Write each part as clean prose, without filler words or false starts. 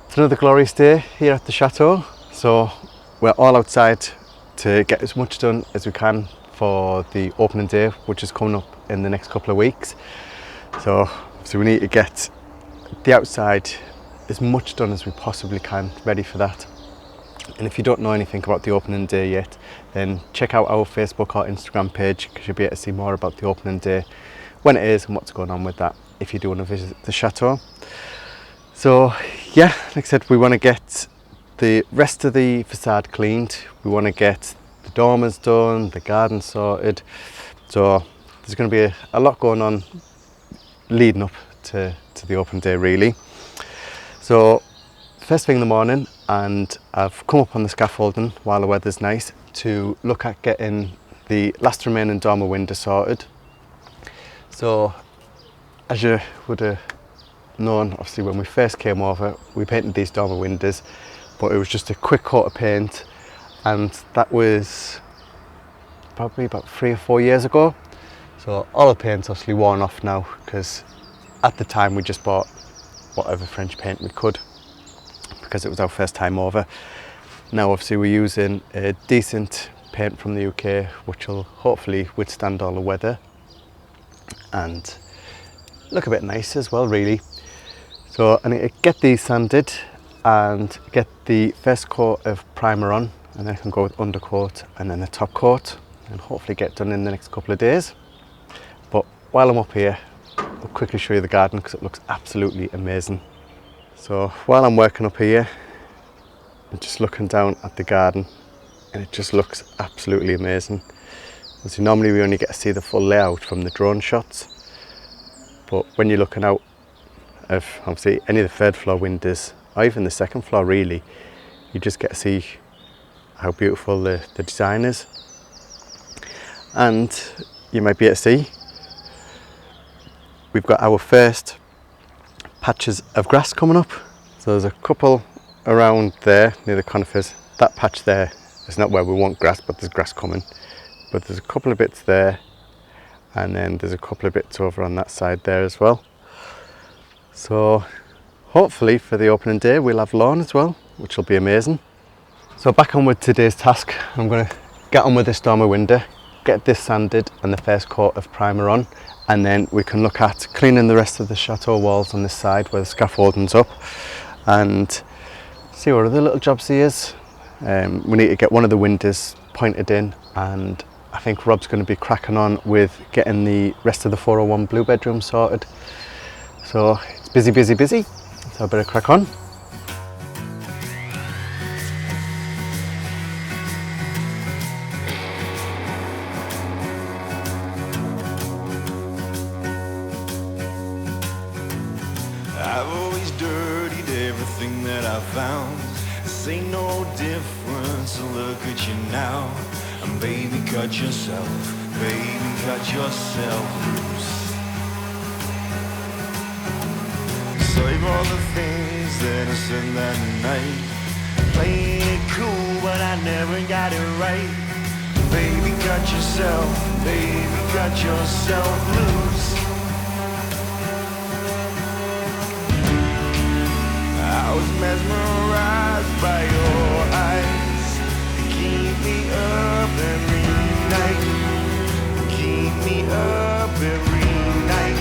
It's another glorious day here at the Chateau, so we're all outside to get as much done as we can for the opening day, which is coming up in the next couple of weeks. So we need to get the outside as much done as we possibly can, ready for that. And if you don't know anything about the opening day yet, then check out our Facebook or Instagram page, because you'll be able to see more about the opening day, when it is and what's going on with that, if you do want to visit the Chateau. So yeah, like I said, we want to get the rest of the facade cleaned. We want to get the dormers done, the garden sorted. So there's going to be a lot going on leading up to the open day really. So first thing in the morning, and I've come up on the scaffolding while the weather's nice to look at getting the last remaining dormer window sorted. So as you would have known, obviously when we first came over, we painted these dormer windows, but it was just a quick coat of paint, and that was probably about 3 or 4 years ago. So all the paint's obviously worn off now, because at the time we just bought whatever French paint we could, because it was our first time over. Now obviously we're using a decent paint from the UK, which will hopefully withstand all the weather and look a bit nice as well really. So I need to get these sanded and get the first coat of primer on, and then I can go with undercoat and then the top coat, and hopefully get done in the next couple of days. But while I'm up here, I'll quickly show you the garden, because it looks absolutely amazing. So while I'm working up here, I'm just looking down at the garden, and it just looks absolutely amazing. So normally we only get to see the full layout from the drone shots, but when you're looking out of obviously any of the third floor windows, or even the second floor really, you just get to see how beautiful the design is. And you might be able to see we've got our first patches of grass coming up. So there's a couple around there near the conifers. That patch there is not where we want grass, but there's grass coming. But there's a couple of bits there, and then there's a couple of bits over on that side there as well. So hopefully for the opening day we'll have lawn as well, which will be amazing. So back on with today's task. I'm going to get on with this dormer window, get this sanded and the first coat of primer on, and then we can look at cleaning the rest of the Chateau walls on this side where the scaffolding's up, and see what other little jobs he is. We need to get one of the windows pointed in, and I think Rob's going to be cracking on with getting the rest of the 401 blue bedroom sorted. So it's busy, busy, busy, so I better crack on. I've always dirtied everything that I found. This ain't no difference, so look at you now. And baby, cut yourself, baby, cut yourself loose. Save all the things that I said that night. Playing it cool, but I never got it right. Baby, cut yourself, baby, cut yourself loose. I was mesmerized by your eyes. You keep me up every night. Keep me up every night.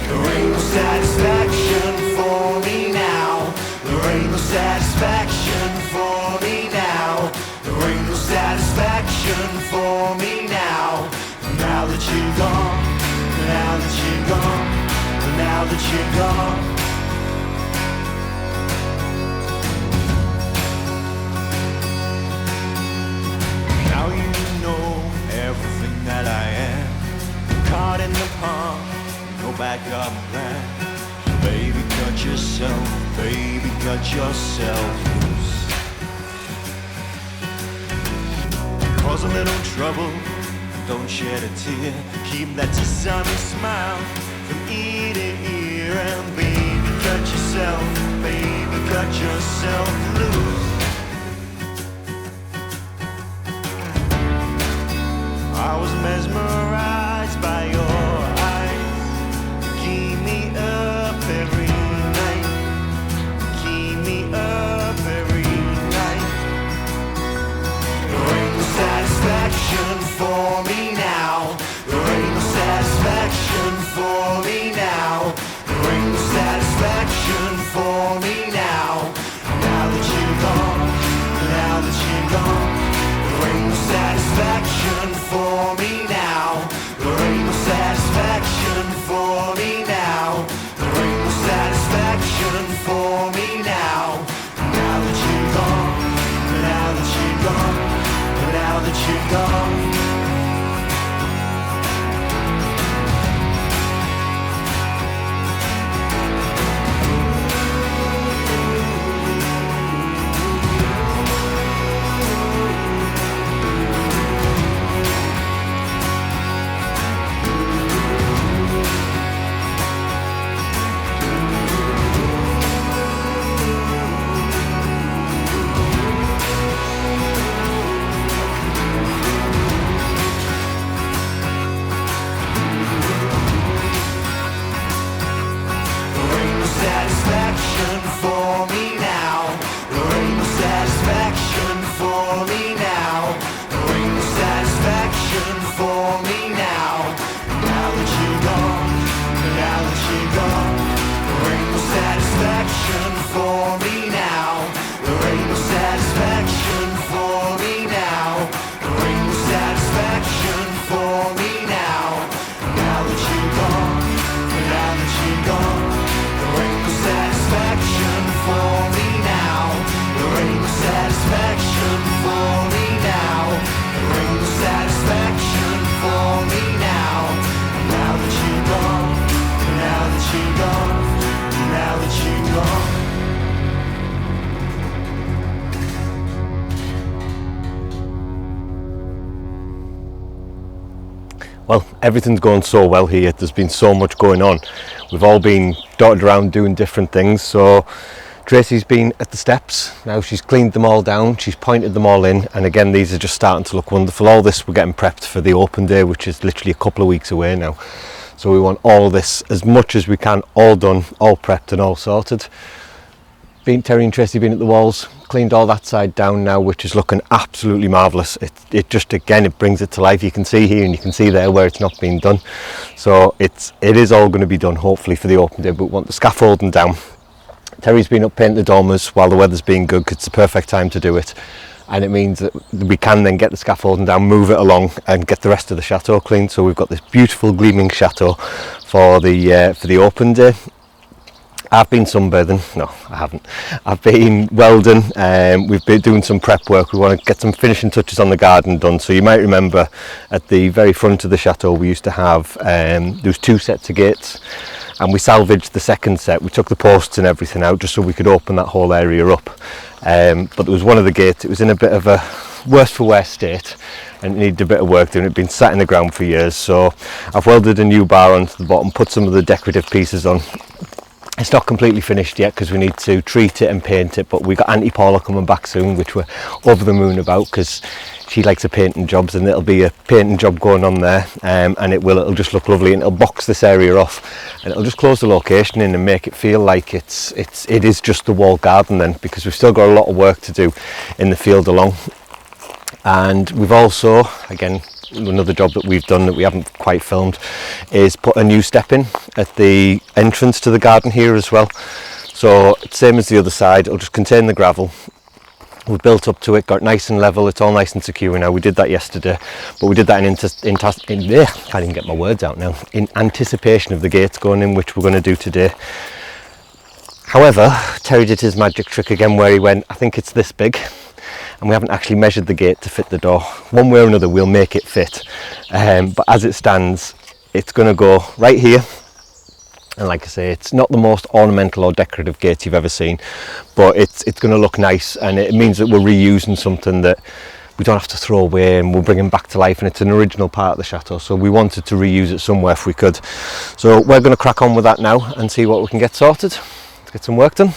There ain't no satisfaction for me now. There ain't no satisfaction for me now. There ain't no satisfaction for me now. Now that you're gone, now that you're gone, now that you're gone. Now you know everything that I am. Caught in the palm, no backup plan. Baby, cut yourself, baby, cut yourself loose. Cause a little trouble, don't shed a tear. Keep that sunny smile from ear to ear. And baby, cut yourself, baby, cut yourself loose. I was mesmerized by your eyes. Keep me up every night. you gone? Well, everything's going so well here. There's been so much going on. We've all been dotted around doing different things. So Tracy's been at the steps. Now she's cleaned them all down. She's pointed them all in. And again, these are just starting to look wonderful. All this we're getting prepped for the open day, which is literally a couple of weeks away now. So we want all this, as much as we can, all done, all prepped and all sorted. Terry and Tracy been at the walls, cleaned all that side down now, which is looking absolutely marvellous. It just, again, it brings it to life. You can see here and you can see there where it's not been done. So it is all going to be done hopefully for the open day, but we want the scaffolding down. Terry's been up painting the dormers while the weather's been good, because it's the perfect time to do it. And it means that we can then get the scaffolding down, move it along and get the rest of the chateau cleaned. So we've got this beautiful gleaming chateau for the open day. I've been sunbathing. No, I haven't. I've been welding. We've been doing some prep work. We want to get some finishing touches on the garden done. So you might remember at the very front of the chateau we used to have, there was 2 sets of gates, and we salvaged the second set. We took the posts and everything out just so we could open that whole area up. But there was one of the gates, it was in a bit of a worse for wear state and it needed a bit of work doing. It had been sat in the ground for years. So I've welded a new bar onto the bottom, put some of the decorative pieces on. It's not completely finished yet because we need to treat it and paint it, but we got Auntie Paula coming back soon, which we're over the moon about, because she likes her painting jobs, and it'll be a painting job going on there, and it'll just look lovely, and it'll box this area off, and it'll just close the location in and make it feel like it is just the walled garden then, because we've still got a lot of work to do in the field along. And we've also, again, another job that we've done that we haven't quite filmed, is put a new step in at the entrance to the garden here as well. So same as the other side, it'll just contain the gravel. We've built up to it, got it nice and level, it's all nice and secure now. We did that yesterday, but we did that can't even get my words out now, in anticipation of the gates going in, which we're going to do today. However, Terry did his magic trick again where he went, I think it's this big, and we haven't actually measured the gate to fit the door. One way or another we'll make it fit, but as it stands it's going to go right here. And like I say, it's not the most ornamental or decorative gate you've ever seen, but it's going to look nice, and it means that we're reusing something that we don't have to throw away, and we'll bring it back to life, and it's an original part of the chateau, so we wanted to reuse it somewhere if we could. So we're going to crack on with that now and see what we can get sorted. Let's get some work done.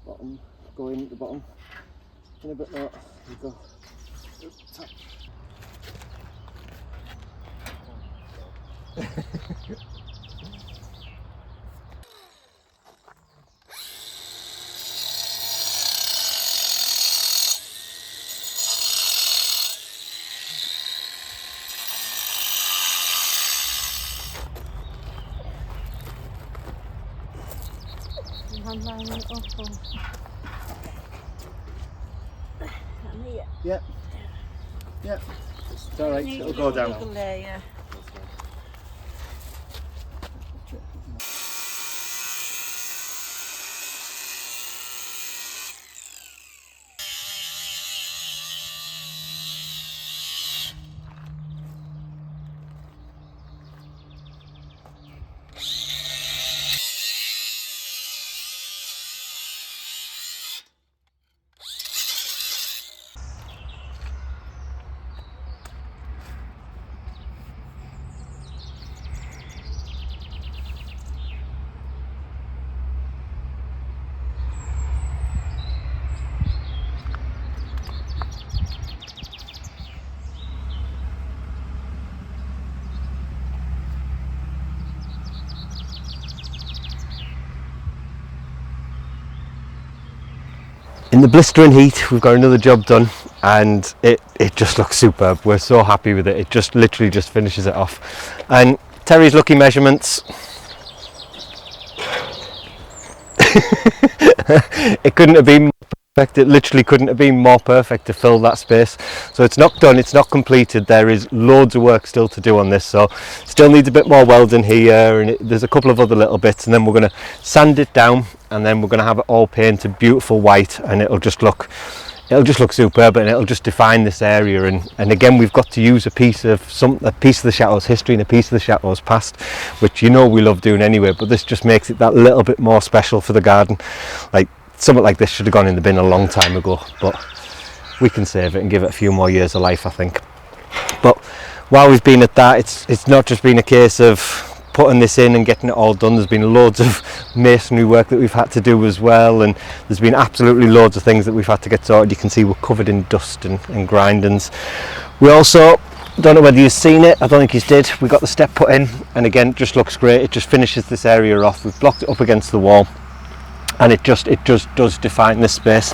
Bottom, go in at the bottom, and a bit more, we go top. hand lining it up or... Yeah. Yeah. It's alright, it'll go down. There, yeah. In the blistering heat, we've got another job done, and it just looks superb. We're so happy with it. It just literally just finishes it off. And Terry's lucky measurements, it couldn't have been more perfect. It literally couldn't have been more perfect to fill that space. So it's not done, it's not completed. There is loads of work still to do on this, so still needs a bit more welding here, and there's a couple of other little bits, and then we're going to sand it down, and then we're going to have it all painted beautiful white, and it'll just look superb, and it'll just define this area. And again, we've got to use a piece of the chateau's history and a piece of the chateau's past, which you know we love doing anyway, but this just makes it that little bit more special for the garden. Like something like this should have gone in the bin a long time ago, but we can save it and give it a few more years of life, I think. But while we've been at that, it's not just been a case of putting this in and getting it all done. There's been loads of masonry work that we've had to do as well, and there's been absolutely loads of things that we've had to get sorted. You can see we're covered in dust and grindings. We also, don't know whether you've seen it, I don't think you did, we got the step put in, and again, it just looks great. It just finishes this area off. We've blocked it up against the wall, and it just does define this space,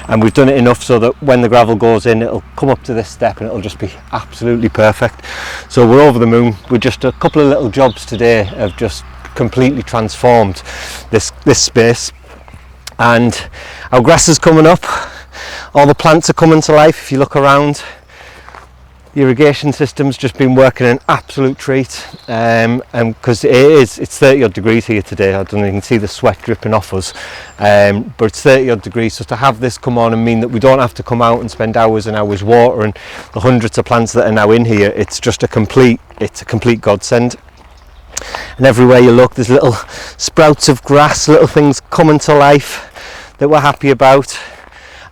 and we've done it enough so that when the gravel goes in, it'll come up to this step and it'll just be absolutely perfect. So we're over the moon. We're just a couple of little jobs today have just completely transformed this space, and our grass is coming up, all the plants are coming to life. If you look around, the irrigation system's just been working an absolute treat, and because it's 30 odd degrees here today. I don't know, you can see the sweat dripping off us, but it's 30 odd degrees, so to have this come on and mean that we don't have to come out and spend hours and hours watering the hundreds of plants that are now in here, it's a complete godsend. And everywhere you look, there's little sprouts of grass, little things coming to life that we're happy about.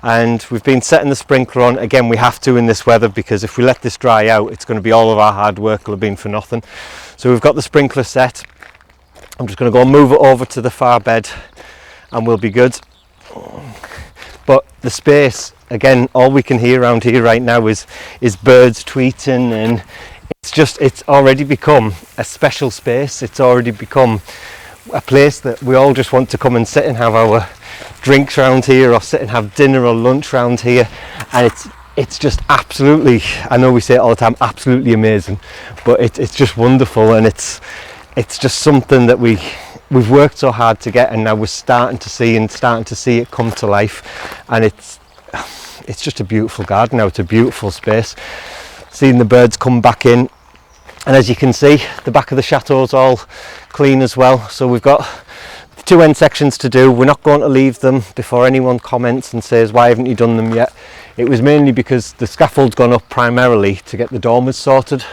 And we've been setting the sprinkler on. Again, we have to in this weather, because if we let this dry out, it's going to be all of our hard work will have been for nothing. So we've got the sprinkler set. I'm just going to go and move it over to the far bed and we'll be good. But the space, again, all we can hear around here right now is birds tweeting, and it's already become a special space. It's already become a place that we all just want to come and sit and have our drinks around here, or sit and have dinner or lunch around here. And it's just absolutely, I know we say it all the time, absolutely amazing, but it's just wonderful, and it's just something that we've worked so hard to get, and now we're starting to see it come to life. And it's just a beautiful garden now. It's a beautiful space. Seeing the birds come back in, and as you can see, the back of the chateau's all clean as well. So we've got 2 end sections to do. We're not going to leave them before anyone comments and says, why haven't you done them yet? It was mainly because the scaffold's gone up primarily to get the dormers sorted.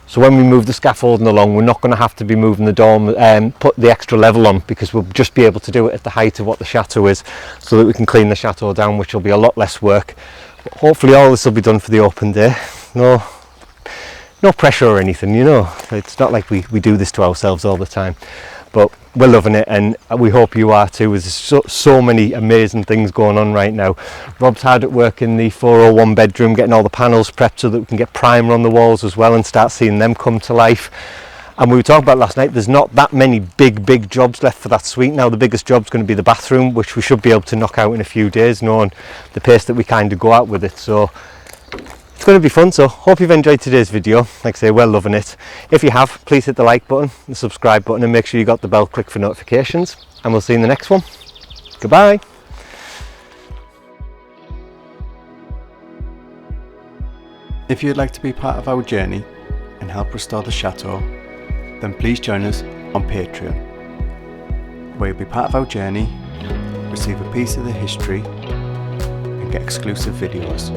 So when we move the scaffolding along, we're not going to have to be moving the dormer and put the extra level on, because we'll just be able to do it at the height of what the chateau is, so that we can clean the chateau down, which will be a lot less work. But hopefully all this will be done for the open day. No pressure or anything, you know. It's not like we do this to ourselves all the time, but we're loving it, and we hope you are too. There's so many amazing things going on right now. Rob's hard at work in the 401 bedroom, getting all the panels prepped so that we can get primer on the walls as well and start seeing them come to life. And we were talking about last night, there's not that many big jobs left for that suite now. The biggest job's going to be the bathroom, which we should be able to knock out in a few days, knowing the pace that we kind of go out with it. So it's going to be fun. So hope you've enjoyed today's video. Like I say, we're loving it. If you have, please hit the like button, the subscribe button, and make sure you got the bell click for notifications, and we'll see you in the next one. Goodbye. If you'd like to be part of our journey and help restore the chateau, then please join us on Patreon, where you'll be part of our journey, receive a piece of the history and get exclusive videos.